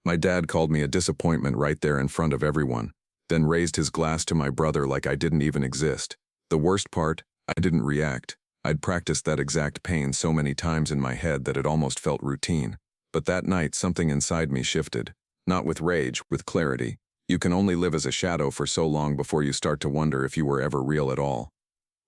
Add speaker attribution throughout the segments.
Speaker 1: My dad called me a disappointment right there in front of everyone, then raised his glass to my brother like I didn't even exist. The worst part, I didn't react. I'd practiced that exact pain so many times in my head that it almost felt routine. But that night something inside me shifted. Not with rage, with clarity. You can only live as a shadow for so long before you start to wonder if you were ever real at all.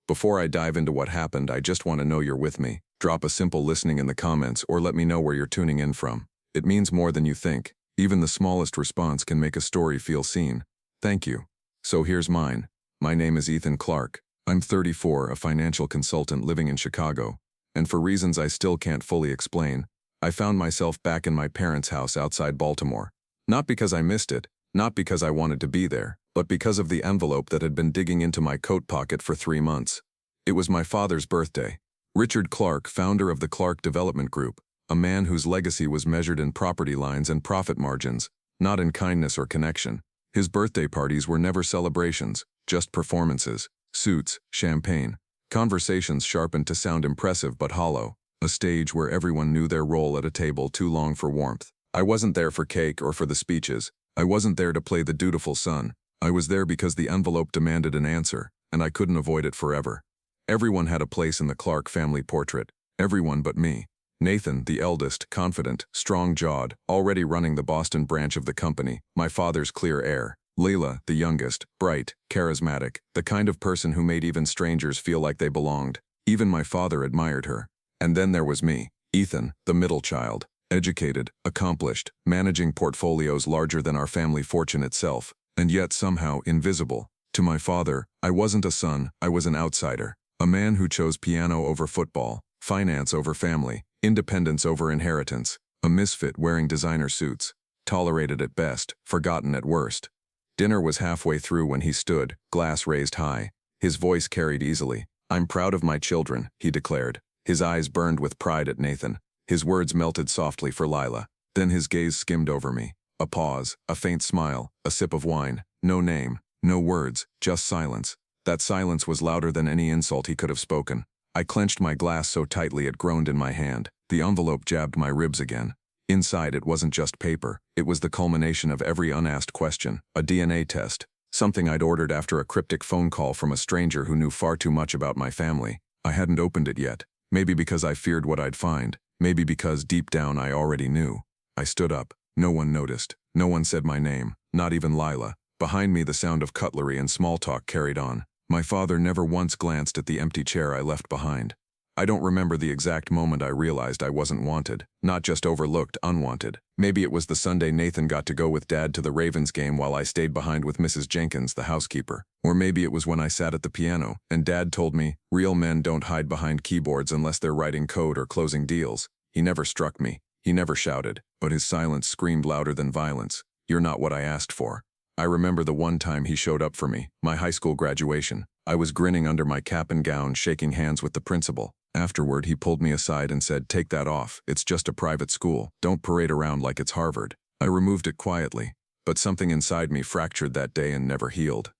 Speaker 1: Before I dive into what happened, I just want to know you're with me. Drop a simple listening in the comments or let me know where you're tuning in from. It means more than you think. Even the smallest response can make a story feel seen. Thank you. So here's mine. My name is Ethan Clark. I'm 34, a financial consultant living in Chicago. And for reasons I still can't fully explain, I found myself back in my parents' house outside Baltimore. Not because I missed it, not because I wanted to be there, but because of the envelope that had been digging into my coat pocket for 3 months. It was my father's birthday. Richard Clark, founder of the Clark Development Group, a man whose legacy was measured in property lines and profit margins, not in kindness or connection. His birthday parties were never celebrations, just performances, suits, champagne, conversations sharpened to sound impressive but hollow, a stage where everyone knew their role at a table too long for warmth. I wasn't there for cake or for the speeches. I wasn't there to play the dutiful son. I was there because the envelope demanded an answer, and I couldn't avoid it forever. Everyone had a place in the Clark family portrait. Everyone but me. Nathan, the eldest, confident, strong-jawed, already running the Boston branch of the company, my father's clear heir. Layla, the youngest, bright, charismatic, the kind of person who made even strangers feel like they belonged. Even my father admired her. And then there was me, Ethan, the middle child, educated, accomplished, managing portfolios larger than our family fortune itself, and yet somehow invisible. To my father, I wasn't a son, I was an outsider. A man who chose piano over football, finance over family, independence over inheritance, a misfit wearing designer suits, tolerated at best, forgotten at worst. Dinner was halfway through when he stood, glass raised high. His voice carried easily. "I'm proud of my children," he declared. His eyes burned with pride at Nathan. His words melted softly for Lila. Then his gaze skimmed over me. A pause, a faint smile, a sip of wine. No name, no words, just silence. That silence was louder than any insult he could have spoken. I clenched my glass so tightly it groaned in my hand. The envelope jabbed my ribs again. Inside it wasn't just paper. It was the culmination of every unasked question, a DNA test, something I'd ordered after a cryptic phone call from a stranger who knew far too much about my family. I hadn't opened it yet. Maybe because I feared what I'd find. Maybe because deep down I already knew. I stood up. No one noticed. No one said my name, not even Lila. Behind me the sound of cutlery and small talk carried on. My father never once glanced at the empty chair I left behind. I don't remember the exact moment I realized I wasn't wanted, not just overlooked, unwanted. Maybe it was the Sunday Nathan got to go with Dad to the Ravens game while I stayed behind with Mrs. Jenkins, the housekeeper. Or maybe it was when I sat at the piano, and Dad told me, real men don't hide behind keyboards unless they're writing code or closing deals. He never struck me. He never shouted, but his silence screamed louder than violence. "You're not what I asked for." I remember the one time he showed up for me, my high school graduation. I was grinning under my cap and gown, shaking hands with the principal. Afterward, he pulled me aside and said, "Take that off. It's just a private school. Don't parade around like it's Harvard." I removed it quietly, but something inside me fractured that day and never healed.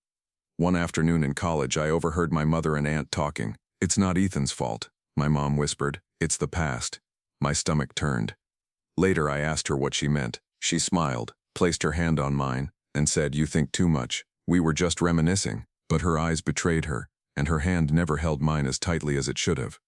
Speaker 1: One afternoon in college, I overheard my mother and aunt talking. "It's not Ethan's fault," my mom whispered. "It's the past." My stomach turned. Later, I asked her what she meant. She smiled, placed her hand on mine, and said, "You think too much. We were just reminiscing." But her eyes betrayed her, and her hand never held mine as tightly as it should have.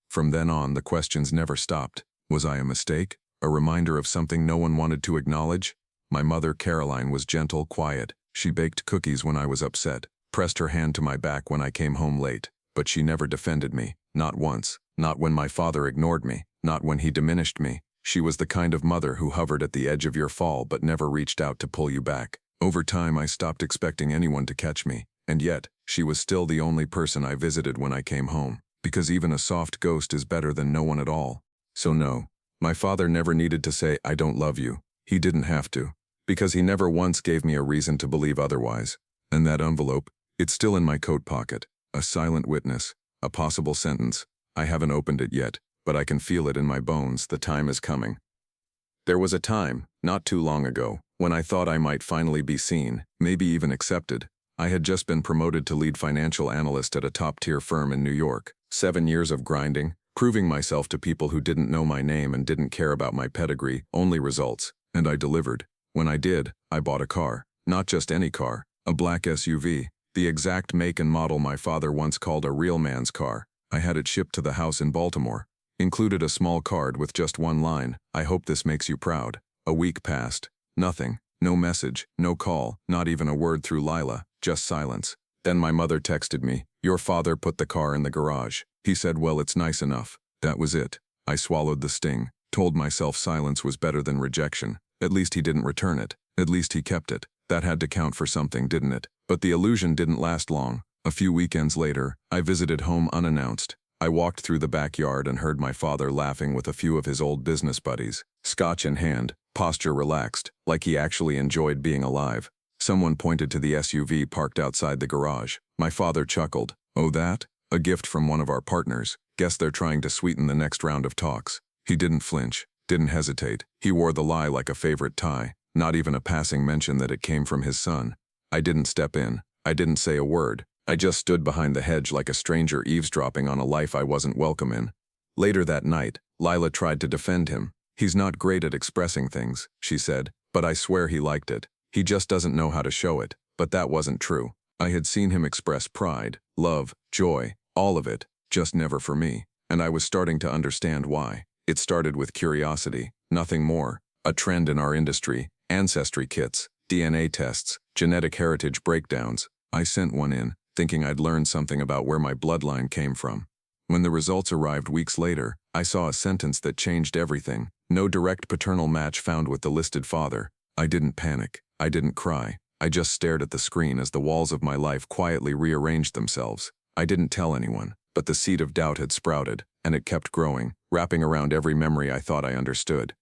Speaker 1: From then on, the questions never stopped. Was I a mistake? A reminder of something no one wanted to acknowledge? My mother, Caroline, was gentle, quiet. She baked cookies when I was upset, pressed her hand to my back when I came home late. But she never defended me, not once. Not when my father ignored me, not when he diminished me. She was the kind of mother who hovered at the edge of your fall but never reached out to pull you back. Over time, I stopped expecting anyone to catch me. And yet, she was still the only person I visited when I came home. Because even a soft ghost is better than no one at all. So no, my father never needed to say, "I don't love you." He didn't have to. Because he never once gave me a reason to believe otherwise. And that envelope, it's still in my coat pocket. A silent witness. A possible sentence. I haven't opened it yet, but I can feel it in my bones. The time is coming. There was a time, not too long ago, when I thought I might finally be seen, maybe even accepted. I had just been promoted to lead financial analyst at a top-tier firm in New York. 7 years of grinding, proving myself to people who didn't know my name and didn't care about my pedigree, only results. And I delivered. When I did, I bought a car. Not just any car, a black SUV, the exact make and model my father once called a real man's car. I had it shipped to the house in Baltimore. Included a small card with just one line, "I hope this makes you proud." A week passed. Nothing. No message, no call, not even a word through Lila, just silence. Then my mother texted me, "Your father put the car in the garage. He said, well, it's nice enough." That was it. I swallowed the sting, told myself silence was better than rejection. At least he didn't return it. At least he kept it. That had to count for something, didn't it? But the illusion didn't last long. A few weekends later, I visited home unannounced. I walked through the backyard and heard my father laughing with a few of his old business buddies, scotch in hand, posture relaxed, like he actually enjoyed being alive. Someone pointed to the SUV parked outside the garage. My father chuckled. "Oh, that? A gift from one of our partners. Guess they're trying to sweeten the next round of talks." He didn't flinch, didn't hesitate. He wore the lie like a favorite tie, not even a passing mention that it came from his son. I didn't step in. I didn't say a word. I just stood behind the hedge like a stranger eavesdropping on a life I wasn't welcome in. Later that night, Lila tried to defend him. "He's not great at expressing things," she said, "but I swear he liked it. He just doesn't know how to show it." But that wasn't true. I had seen him express pride, love, joy, all of it, just never for me. And I was starting to understand why. It started with curiosity, nothing more. A trend in our industry, ancestry kits, DNA tests, genetic heritage breakdowns. I sent one in, thinking I'd learn something about where my bloodline came from. When the results arrived weeks later, I saw a sentence that changed everything. No direct paternal match found with the listed father. I didn't panic. I didn't cry. I just stared at the screen as the walls of my life quietly rearranged themselves. I didn't tell anyone, but the seed of doubt had sprouted, and it kept growing, wrapping around every memory I thought I understood.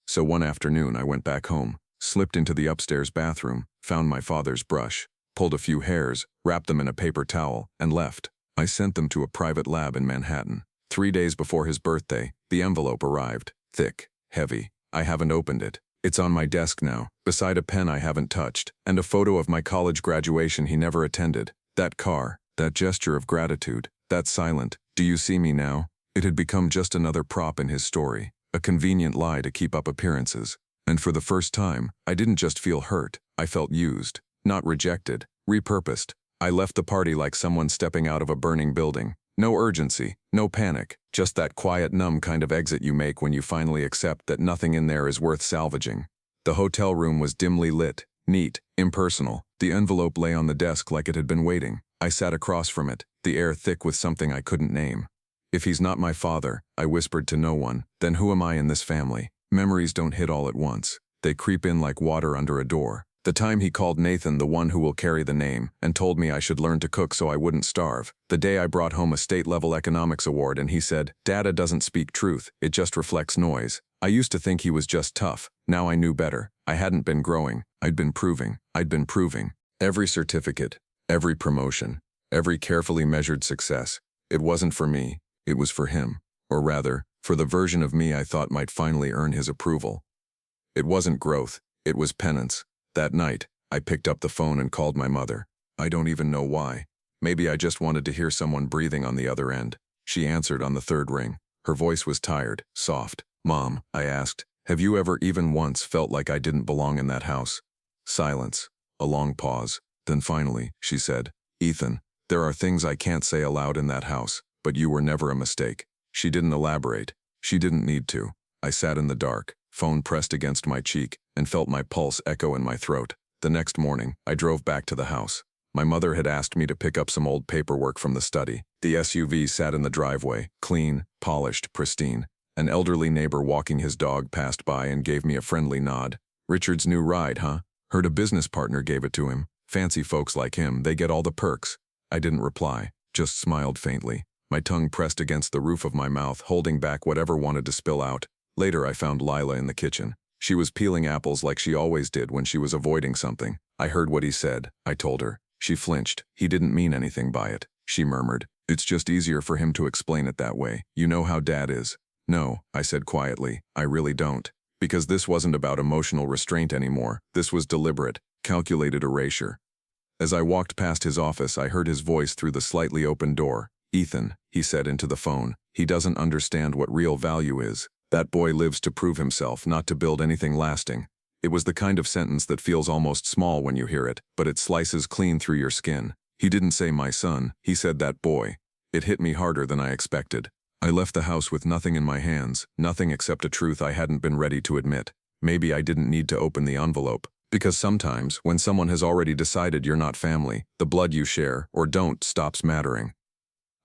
Speaker 1: So one afternoon I went back home, slipped into the upstairs bathroom, found my father's brush, pulled a few hairs, wrapped them in a paper towel, and left. I sent them to a private lab in Manhattan. 3 days before his birthday, the envelope arrived. Thick, heavy. I haven't opened it. It's on my desk now, beside a pen I haven't touched, and a photo of my college graduation he never attended. That car, that gesture of gratitude, that silent, "Do you see me now?" It had become just another prop in his story, a convenient lie to keep up appearances. And for the first time, I didn't just feel hurt, I felt used. Not rejected, repurposed. I left the party like someone stepping out of a burning building. No urgency, no panic, just that quiet, numb kind of exit you make when you finally accept that nothing in there is worth salvaging. The hotel room was dimly lit, neat, impersonal. The envelope lay on the desk like it had been waiting. I sat across from it, the air thick with something I couldn't name. "If he's not my father," I whispered to no one, "then who am I in this family?" Memories don't hit all at once. They creep in like water under a door. The time he called Nathan the one who will carry the name, and told me I should learn to cook so I wouldn't starve. The day I brought home a state-level economics award and he said, "Data doesn't speak truth, it just reflects noise." I used to think he was just tough. Now I knew better. I hadn't been growing. I'd been proving. Every certificate, every promotion, every carefully measured success. It wasn't for me. It was for him. Or rather, for the version of me I thought might finally earn his approval. It wasn't growth. It was penance. That night, I picked up the phone and called my mother. I don't even know why. Maybe I just wanted to hear someone breathing on the other end. She answered on the third ring. Her voice was tired, soft. "Mom," I asked, "have you ever even once felt like I didn't belong in that house?" Silence. A long pause. Then finally, she said, "Ethan, there are things I can't say aloud in that house, but you were never a mistake." She didn't elaborate. She didn't need to. I sat in the dark, phone pressed against my cheek, and felt my pulse echo in my throat. The next morning, I drove back to the house. My mother had asked me to pick up some old paperwork from the study. The SUV sat in the driveway, clean, polished, pristine. An elderly neighbor walking his dog passed by and gave me a friendly nod. "Richard's new ride, huh? Heard a business partner gave it to him. Fancy folks like him, they get all the perks." I didn't reply, just smiled faintly. My tongue pressed against the roof of my mouth, holding back whatever wanted to spill out. Later I found Lila in the kitchen. She was peeling apples like she always did when she was avoiding something. "I heard what he said," I told her. She flinched. "He didn't mean anything by it," she murmured. "It's just easier for him to explain it that way. You know how Dad is." "No," I said quietly, "I really don't." Because this wasn't about emotional restraint anymore. This was deliberate, calculated erasure. As I walked past his office, I heard his voice through the slightly open door. "Ethan," he said into the phone, "he doesn't understand what real value is. That boy lives to prove himself, not to build anything lasting." It was the kind of sentence that feels almost small when you hear it, but it slices clean through your skin. He didn't say my son, he said that boy. It hit me harder than I expected. I left the house with nothing in my hands, nothing except a truth I hadn't been ready to admit. Maybe I didn't need to open the envelope. Because sometimes, when someone has already decided you're not family, the blood you share, or don't, stops mattering.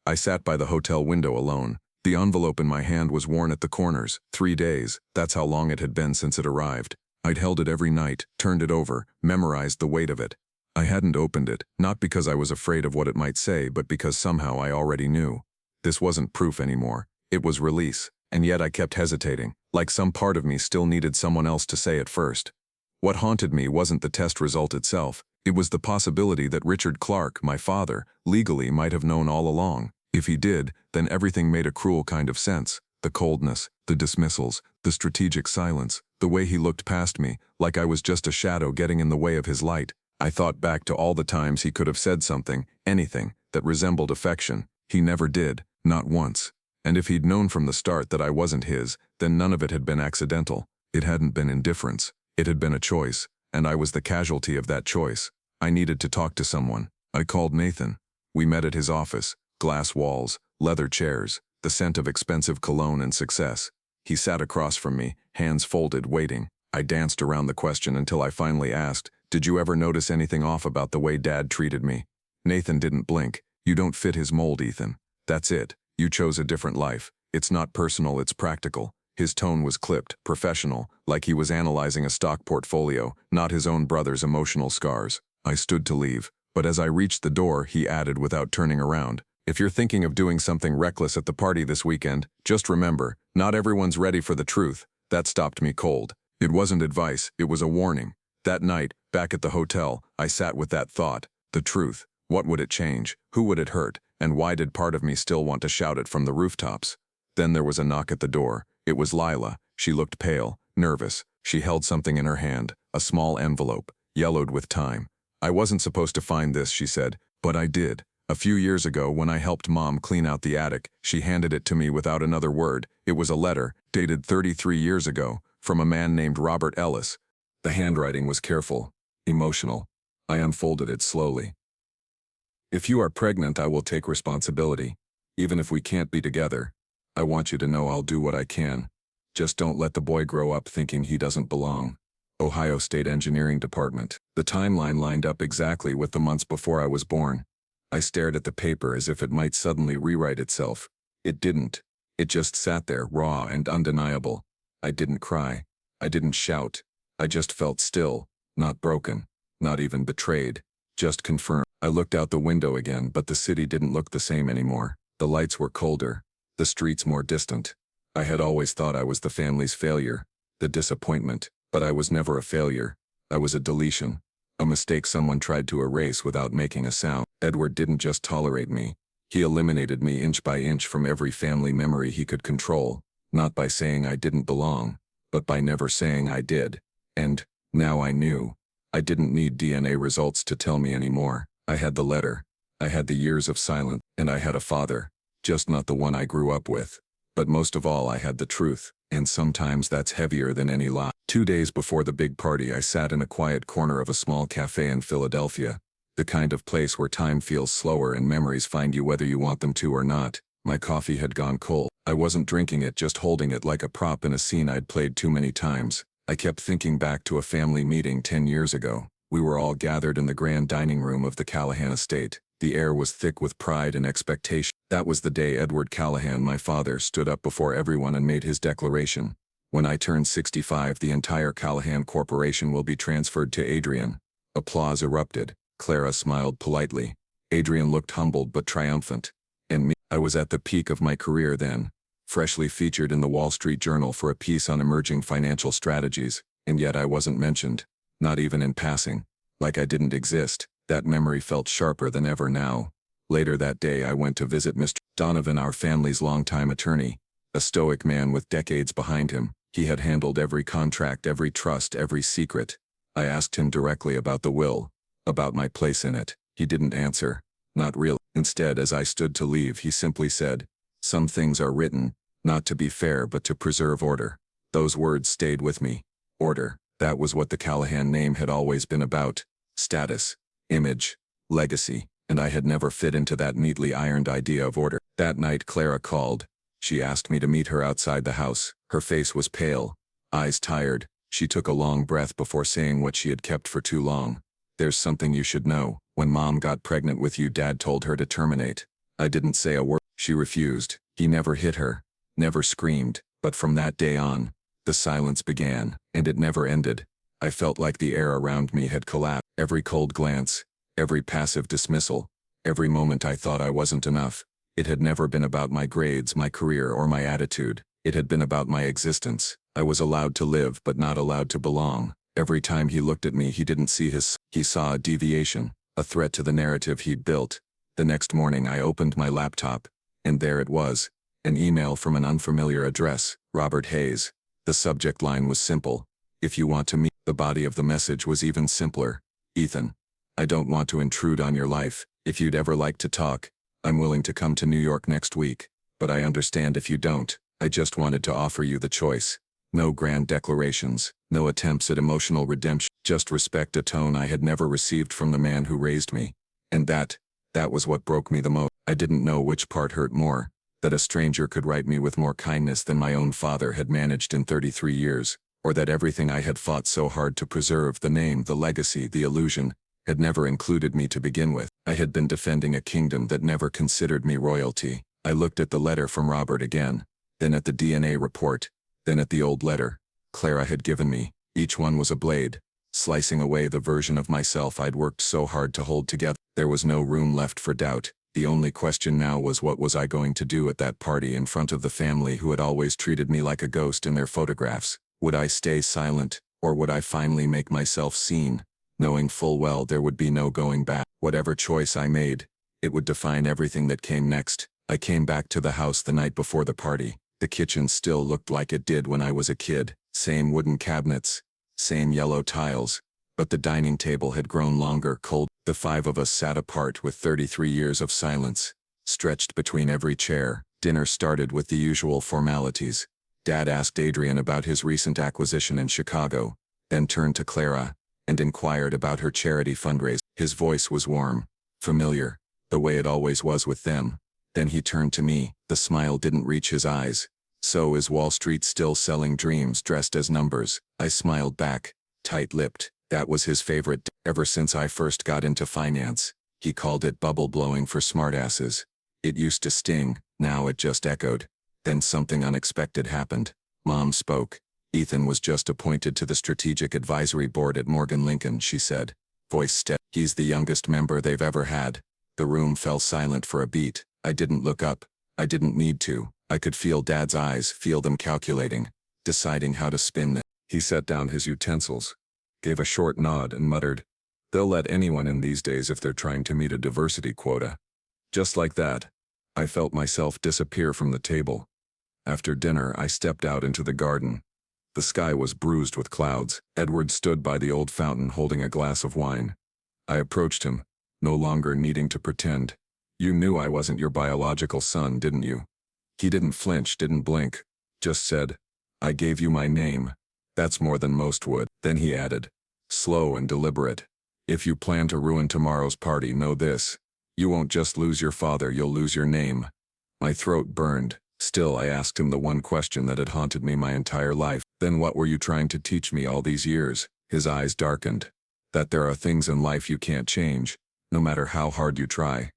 Speaker 1: I sat by the hotel window alone. The envelope in my hand was worn at the corners. 3 days, that's how long it had been since it arrived. I'd held it every night, turned it over, memorized the weight of it. I hadn't opened it, not because I was afraid of what it might say, but because somehow I already knew. This wasn't proof anymore. It was release. And yet I kept hesitating, like some part of me still needed someone else to say it first. What haunted me wasn't the test result itself. It was the possibility that Richard Clark, my father, legally might have known all along. If he did, then everything made a cruel kind of sense. The coldness, the dismissals, the strategic silence, the way he looked past me, like I was just a shadow getting in the way of his light. I thought back to all the times he could have said something, anything, that resembled affection. He never did, not once. And if he'd known from the start that I wasn't his, then none of it had been accidental. It hadn't been indifference. It had been a choice, and I was the casualty of that choice. I needed to talk to someone. I called Nathan. We met at his office. Glass walls, leather chairs, the scent of expensive cologne and success. He sat across from me, hands folded, waiting. I danced around the question until I finally asked, "Did you ever notice anything off about the way Dad treated me?" Nathan didn't blink. "You don't fit his mold, Ethan. That's it. You chose a different life. It's not personal, it's practical." His tone was clipped, professional, like he was analyzing a stock portfolio, not his own brother's emotional scars. I stood to leave, but as I reached the door, he added without turning around, "If you're thinking of doing something reckless at the party this weekend, just remember, not everyone's ready for the truth." That stopped me cold. It wasn't advice, it was a warning. That night, back at the hotel, I sat with that thought. The truth. What would it change? Who would it hurt? And why did part of me still want to shout it from the rooftops? Then there was a knock at the door. It was Lila. She looked pale, nervous. She held something in her hand, a small envelope, yellowed with time. "I wasn't supposed to find this," she said, "but I did. A few years ago, when I helped Mom clean out the attic, she handed it to me without another word. It was a letter, dated 33 years ago, from a man named Robert Ellis." The handwriting was careful, emotional. I unfolded it slowly. "If you are pregnant, I will take responsibility. Even if we can't be together, I want you to know I'll do what I can. Just don't let the boy grow up thinking he doesn't belong. Ohio State Engineering Department." The timeline lined up exactly with the months before I was born. I stared at the paper as if it might suddenly rewrite itself. It didn't. It just sat there, raw and undeniable. I didn't cry. I didn't shout. I just felt still, not broken, not even betrayed, just confirmed. I looked out the window again, but the city didn't look the same anymore. The lights were colder, the streets more distant. I had always thought I was the family's failure, the disappointment, but I was never a failure. I was a deletion, a mistake someone tried to erase without making a sound. Edward didn't just tolerate me. He eliminated me inch by inch from every family memory he could control, not by saying I didn't belong, but by never saying I did. And now I knew. I didn't need DNA results to tell me anymore. I had the letter. I had the years of silence, and I had a father, just not the one I grew up with. But most of all, I had the truth, and sometimes that's heavier than any lie. 2 days before the big party, I sat in a quiet corner of a small cafe in Philadelphia, the kind of place where time feels slower and memories find you whether you want them to or not. My coffee had gone cold. I wasn't drinking it, just holding it like a prop in a scene I'd played too many times. I kept thinking back to a family meeting 10 years ago. We were all gathered in the grand dining room of the Callahan estate. The air was thick with pride and expectation. That was the day Edward Callahan, my father, stood up before everyone and made his declaration. "When I turn 65, the entire Callahan Corporation will be transferred to Adrian." Applause erupted. Clara smiled politely. Adrian looked humbled but triumphant. And me, I was at the peak of my career then, freshly featured in the Wall Street Journal for a piece on emerging financial strategies, and yet I wasn't mentioned, not even in passing, like I didn't exist. That memory felt sharper than ever now. Later that day, I went to visit Mr. Donovan, our family's longtime attorney, a stoic man with decades behind him. He had handled every contract, every trust, every secret. I asked him directly about the will, about my place in it. He didn't answer. Not really. Instead, as I stood to leave, he simply said, "Some things are written, not to be fair but to preserve order." Those words stayed with me. Order. That was what the Callahan name had always been about: status, image, legacy, and I had never fit into that neatly ironed idea of order. That night Clara called. She asked me to meet her outside the house. Her face was pale, eyes tired. She took a long breath before saying what she had kept for too long. "There's something you should know. When Mom got pregnant with you, Dad told her to terminate." I didn't say a word. She refused. He never hit her, never screamed, but from that day on, the silence began, and it never ended. I felt like the air around me had collapsed. Every cold glance, every passive dismissal, every moment I thought I wasn't enough. It had never been about my grades, my career, or my attitude. It had been about my existence. I was allowed to live, but not allowed to belong. Every time he looked at me, he didn't see he saw a deviation, a threat to the narrative he'd built. The next morning I opened my laptop, and there it was, an email from an unfamiliar address, Robert Hayes. The subject line was simple: "If you want to meet." The body of the message was even simpler: "Ethan, I don't want to intrude on your life. If you'd ever like to talk, I'm willing to come to New York next week, but I understand if you don't. I just wanted to offer you the choice. No grand declarations, no attempts at emotional redemption, just respect." A tone I had never received from the man who raised me. And that was what broke me the most. I didn't know which part hurt more: that a stranger could write me with more kindness than my own father had managed in 33 years, or that everything I had fought so hard to preserve, the name, the legacy, the illusion, had never included me to begin with. I had been defending a kingdom that never considered me royalty. I looked at the letter from Robert again, then at the DNA report, then at the old letter Clara had given me. Each one was a blade, slicing away the version of myself I'd worked so hard to hold together. There was no room left for doubt. The only question now was, what was I going to do at that party in front of the family who had always treated me like a ghost in their photographs? Would I stay silent, or would I finally make myself seen, knowing full well there would be no going back? Whatever choice I made, it would define everything that came next. I came back to the house the night before the party. The kitchen still looked like it did when I was a kid. Same wooden cabinets, same yellow tiles, but the dining table had grown longer, cold. The five of us sat apart with 33 years of silence stretched between every chair. Dinner started with the usual formalities. Dad asked Adrian about his recent acquisition in Chicago, then turned to Clara and inquired about her charity fundraiser. His voice was warm, familiar, the way it always was with them. Then he turned to me. The smile didn't reach his eyes. "So is Wall Street still selling dreams dressed as numbers?" I smiled back, tight-lipped. That was his favorite. Ever since I first got into finance, he called it bubble blowing for smartasses. It used to sting, now it just echoed. Then something unexpected happened. Mom spoke. "Ethan was just appointed to the Strategic Advisory Board at Morgan Lincoln," she said, voice steady. "He's the youngest member they've ever had." The room fell silent for a beat. I didn't look up. I didn't need to. I could feel Dad's eyes, feel them calculating, deciding how to spin them. He set down his utensils, gave a short nod, and muttered, "They'll let anyone in these days if they're trying to meet a diversity quota." Just like that, I felt myself disappear from the table. After dinner, I stepped out into the garden. The sky was bruised with clouds. Edward stood by the old fountain holding a glass of wine. I approached him, no longer needing to pretend. "You knew I wasn't your biological son, didn't you?" He didn't flinch, didn't blink, just said, "I gave you my name. That's more than most would." Then he added, slow and deliberate, "If you plan to ruin tomorrow's party, know this: you won't just lose your father, you'll lose your name." My throat burned. Still, I asked him the one question that had haunted me my entire life. "Then what were you trying to teach me all these years?" His eyes darkened. "That there are things in life you can't change, no matter how hard you try."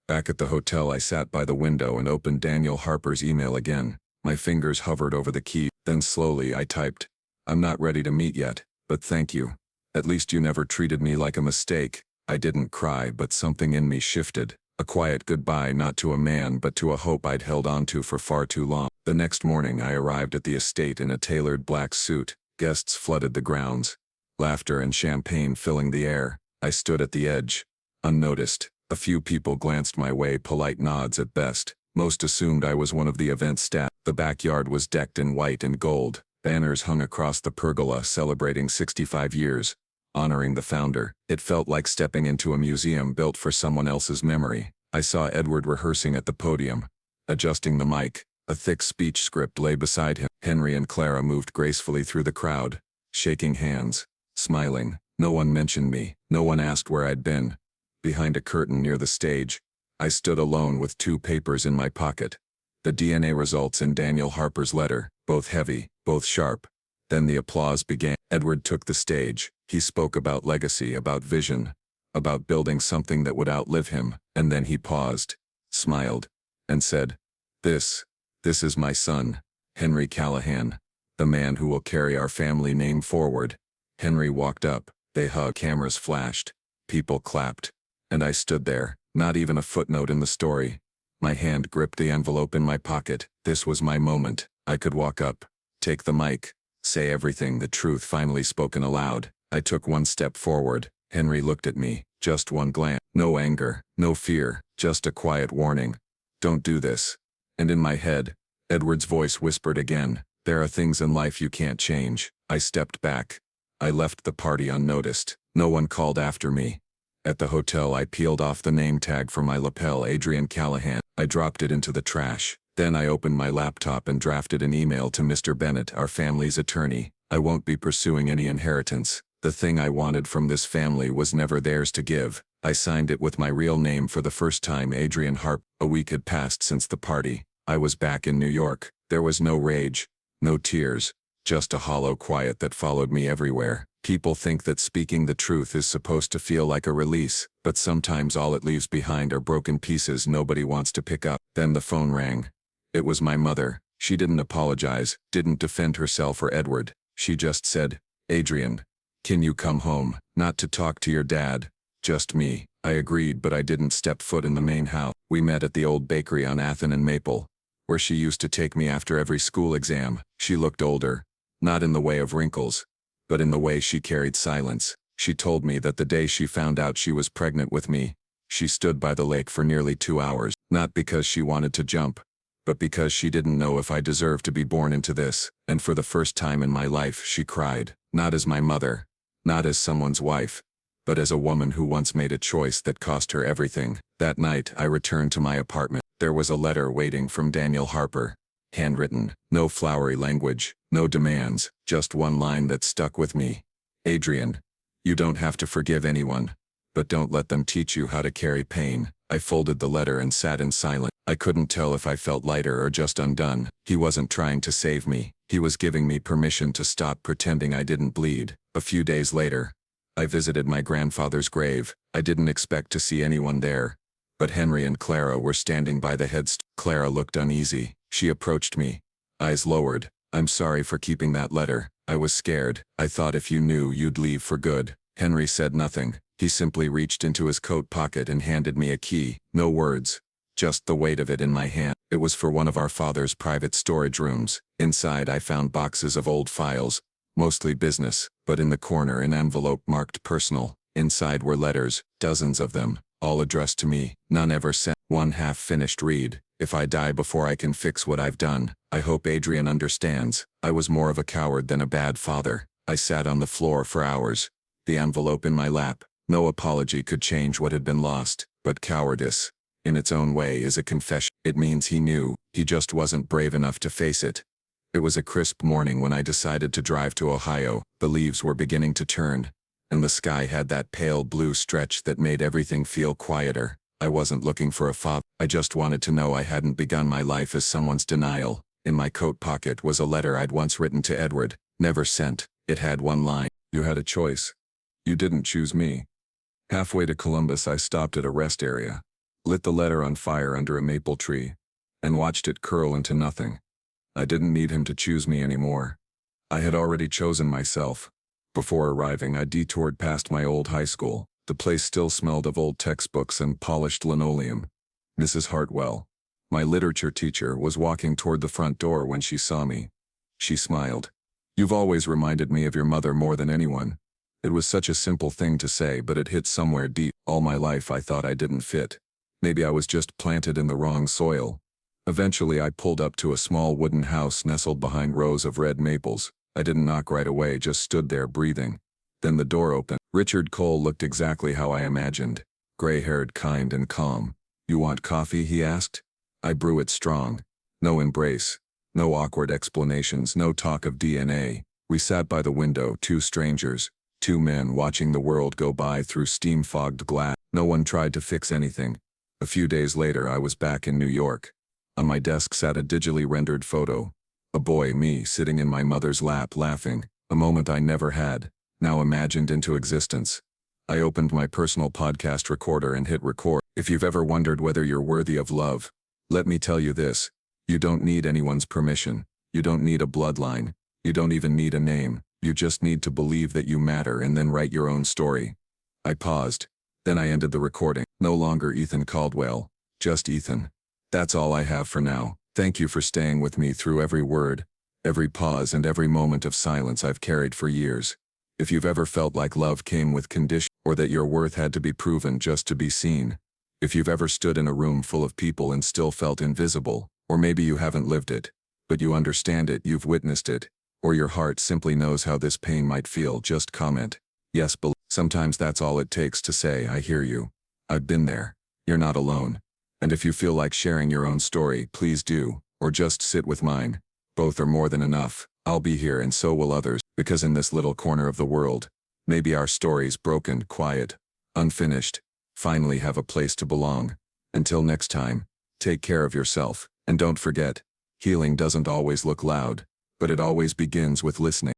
Speaker 1: Back at the hotel, I sat by the window and opened Daniel Harper's email again. My fingers hovered over the key. Then slowly I typed, "I'm not ready to meet yet, but thank you. At least you never treated me like a mistake." I didn't cry, but something in me shifted. A quiet goodbye, not to a man but to a hope I'd held onto for far too long. The next morning I arrived at the estate in a tailored black suit. Guests flooded the grounds, laughter and champagne filling the air. I stood at the edge, unnoticed. A few people glanced my way, polite nods at best. Most assumed I was one of the event staff. The backyard was decked in white and gold. Banners hung across the pergola celebrating 65 years, honoring the founder. It felt like stepping into a museum built for someone else's memory. I saw Edward rehearsing at the podium, adjusting the mic. A thick speech script lay beside him. Henry and Clara moved gracefully through the crowd, shaking hands, smiling. No one mentioned me. No one asked where I'd been. Behind a curtain near the stage, I stood alone with 2 papers in my pocket. The DNA results in Daniel Harper's letter, both heavy, both sharp. Then the applause began. Edward took the stage. He spoke about legacy, about vision, about building something that would outlive him, and then he paused, smiled, and said, This is my son, Henry Callahan, the man who will carry our family name forward." Henry walked up. They hugged. Cameras flashed. People clapped. And I stood there, not even a footnote in the story. My hand gripped the envelope in my pocket. This was my moment. I could walk up, take the mic, say everything, the truth finally spoken aloud. I took one step forward. Henry looked at me, just one glance. No anger, no fear, just a quiet warning. "Don't do this." And in my head, Edward's voice whispered again, "There are things in life you can't change." I stepped back. I left the party unnoticed. No one called after me. At the hotel, I peeled off the name tag from my lapel, Adrian Callahan. I dropped it into the trash. Then I opened my laptop and drafted an email to Mr. Bennett, our family's attorney. I won't be pursuing any inheritance. The thing I wanted from this family was never theirs to give. I signed it with my real name for the first time, Adrian Harp. A week had passed since the party. I was back in New York. There was no rage, no tears, just a hollow quiet that followed me everywhere. People think that speaking the truth is supposed to feel like a release, but sometimes all it leaves behind are broken pieces nobody wants to pick up. Then the phone rang. It was my mother. She didn't apologize, didn't defend herself or Edward. She just said, "Adrian, can you come home? Not to talk to your dad, just me." I agreed, but I didn't step foot in the main house. We met at the old bakery on Athen and Maple, where she used to take me after every school exam. She looked older, not in the way of wrinkles, but in the way she carried silence. She told me that the day she found out she was pregnant with me, she stood by the lake for nearly 2 hours, not because she wanted to jump, but because she didn't know if I deserved to be born into this. And for the first time in my life, she cried, not as my mother, not as someone's wife, but as a woman who once made a choice that cost her everything. That night, I returned to my apartment. There was a letter waiting from Daniel Harper. Handwritten, no flowery language, no demands, just one line that stuck with me. "Adrian, you don't have to forgive anyone, but don't let them teach you how to carry pain." I folded the letter and sat in silence. I couldn't tell if I felt lighter or just undone. He wasn't trying to save me. He was giving me permission to stop pretending I didn't bleed. A few days later, I visited my grandfather's grave. I didn't expect to see anyone there, but Henry and Clara were standing by the headstone. Clara looked uneasy. She approached me, eyes lowered. "I'm sorry for keeping that letter. I was scared. I thought if you knew, you'd leave for good." Henry said nothing. He simply reached into his coat pocket and handed me a key. No words, just the weight of it in my hand. It was for one of our father's private storage rooms. Inside, I found boxes of old files, mostly business, but in the corner an envelope marked personal. Inside were letters, dozens of them, all addressed to me. None ever sent. One half-finished read, "If I die before I can fix what I've done, I hope Adrian understands. I was more of a coward than a bad father." I sat on the floor for hours, the envelope in my lap. No apology could change what had been lost, but cowardice, in its own way, is a confession. It means he knew, he just wasn't brave enough to face it. It was a crisp morning when I decided to drive to Ohio. The leaves were beginning to turn, and the sky had that pale blue stretch that made everything feel quieter. I wasn't looking for a father. I just wanted to know I hadn't begun my life as someone's denial. In my coat pocket was a letter I'd once written to Edward, never sent. It had one line. "You had a choice. You didn't choose me." Halfway to Columbus, I stopped at a rest area, lit the letter on fire under a maple tree, and watched it curl into nothing. I didn't need him to choose me anymore. I had already chosen myself. Before arriving, I detoured past my old high school. The place still smelled of old textbooks and polished linoleum. Mrs. Hartwell, my literature teacher, was walking toward the front door when she saw me. She smiled. "You've always reminded me of your mother more than anyone." It was such a simple thing to say, but it hit somewhere deep. All my life I thought I didn't fit. Maybe I was just planted in the wrong soil. Eventually I pulled up to a small wooden house nestled behind rows of red maples. I didn't knock right away, just stood there breathing. Then the door opened. Richard Cole looked exactly how I imagined. Gray-haired, kind and calm. "You want coffee?" he asked. I brew it strong. No embrace. No awkward explanations. No talk of DNA. We sat by the window, two strangers, two men watching the world go by through steam-fogged glass. No one tried to fix anything. A few days later, I was back in New York. On my desk sat a digitally rendered photo. A boy, me, sitting in my mother's lap laughing, a moment I never had, now imagined into existence. I opened my personal podcast recorder and hit record. If you've ever wondered whether you're worthy of love, let me tell you this. You don't need anyone's permission. You don't need a bloodline. You don't even need a name. You just need to believe that you matter and then write your own story. I paused. Then I ended the recording. No longer Ethan Caldwell, just Ethan. That's all I have for now. Thank you for staying with me through every word, every pause, and every moment of silence I've carried for years. If you've ever felt like love came with conditions, or that your worth had to be proven just to be seen, if you've ever stood in a room full of people and still felt invisible, or maybe you haven't lived it, but you understand it, you've witnessed it, or your heart simply knows how this pain might feel, just comment, yes, believe. Sometimes that's all it takes to say, I hear you. I've been there. You're not alone. And if you feel like sharing your own story, please do, or just sit with mine. Both are more than enough. I'll be here and so will others, because in this little corner of the world, maybe our stories, broken, quiet, unfinished, finally have a place to belong. Until next time, take care of yourself, and don't forget, healing doesn't always look loud, but it always begins with listening.